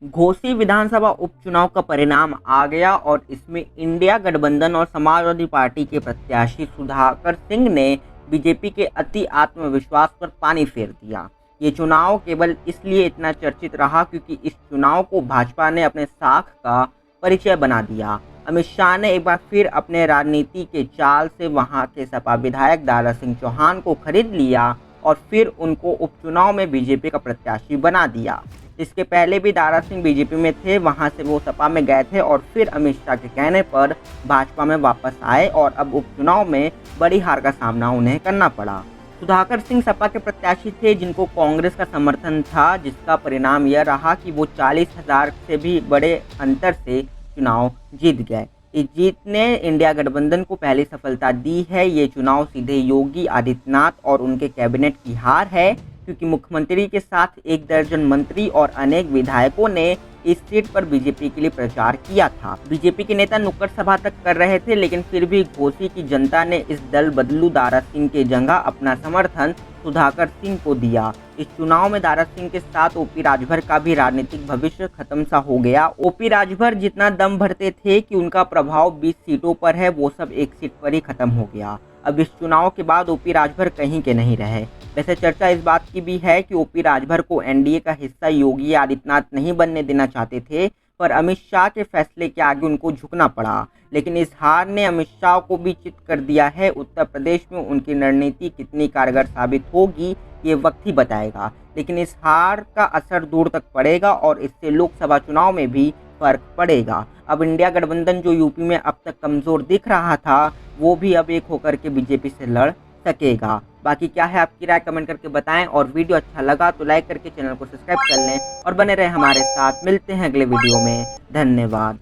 घोसी विधानसभा उपचुनाव का परिणाम आ गया और इसमें इंडिया गठबंधन और समाजवादी पार्टी के प्रत्याशी सुधाकर सिंह ने बीजेपी के अति आत्मविश्वास पर पानी फेर दिया। ये चुनाव केवल इसलिए इतना चर्चित रहा क्योंकि इस चुनाव को भाजपा ने अपने साख का परिचय बना दिया। अमित शाह ने एक बार फिर अपने राजनीति के चाल से वहां के सपा विधायक दारा सिंह चौहान को खरीद लिया और फिर उनको उपचुनाव में बीजेपी का प्रत्याशी बना दिया। इसके पहले भी दारा सिंह बीजेपी में थे, वहां से वो सपा में गए थे और फिर अमित शाह के कहने पर भाजपा में वापस आए और अब उपचुनाव में बड़ी हार का सामना उन्हें करना पड़ा। सुधाकर सिंह सपा के प्रत्याशी थे जिनको कांग्रेस का समर्थन था, जिसका परिणाम यह रहा कि वो 40,000 से भी बड़े अंतर से चुनाव जीत गए। इस जीत ने इंडिया गठबंधन को पहली सफलता दी है। ये चुनाव सीधे योगी आदित्यनाथ और उनके कैबिनेट की हार है, क्योंकि मुख्यमंत्री के साथ 1 दर्जन मंत्री और अनेक विधायकों ने इस सीट पर बीजेपी के लिए प्रचार किया था। बीजेपी के नेता नुक्कड़ सभा तक कर रहे थे, लेकिन फिर भी घोसी की जनता ने इस दल बदलू दारा सिंह के जगह अपना समर्थन सुधाकर सिंह को दिया। इस चुनाव में दारा सिंह के साथ ओपी राजभर का भी राजनीतिक भविष्य खत्म सा हो गया। ओपी राजभर जितना दम भरते थे कि उनका प्रभाव 20 सीटों पर है, वो सब 1 सीट पर ही खत्म हो गया। अब इस चुनाव के बाद ओपी राजभर कहीं के नहीं रहे। वैसे चर्चा इस बात की भी है कि ओपी राजभर को एनडीए का हिस्सा योगी आदित्यनाथ नहीं बनने देना चाहते थे, पर अमित शाह के फैसले के आगे उनको झुकना पड़ा। लेकिन इस हार ने अमित शाह को भी चित कर दिया है। उत्तर प्रदेश में उनकी रणनीति कितनी कारगर साबित होगी ये वक्त ही बताएगा, लेकिन इस हार का असर दूर तक पड़ेगा और इससे लोकसभा चुनाव में भी फर्क पड़ेगा। अब इंडिया गठबंधन जो यूपी में अब तक कमजोर दिख रहा था, वो भी अब एक होकर के बीजेपी से लड़ सकेगा। बाकी क्या है आपकी राय, कमेंट करके बताएं और वीडियो अच्छा लगा तो लाइक करके चैनल को सब्सक्राइब कर लें और बने रहे हमारे साथ। मिलते हैं अगले वीडियो में। धन्यवाद।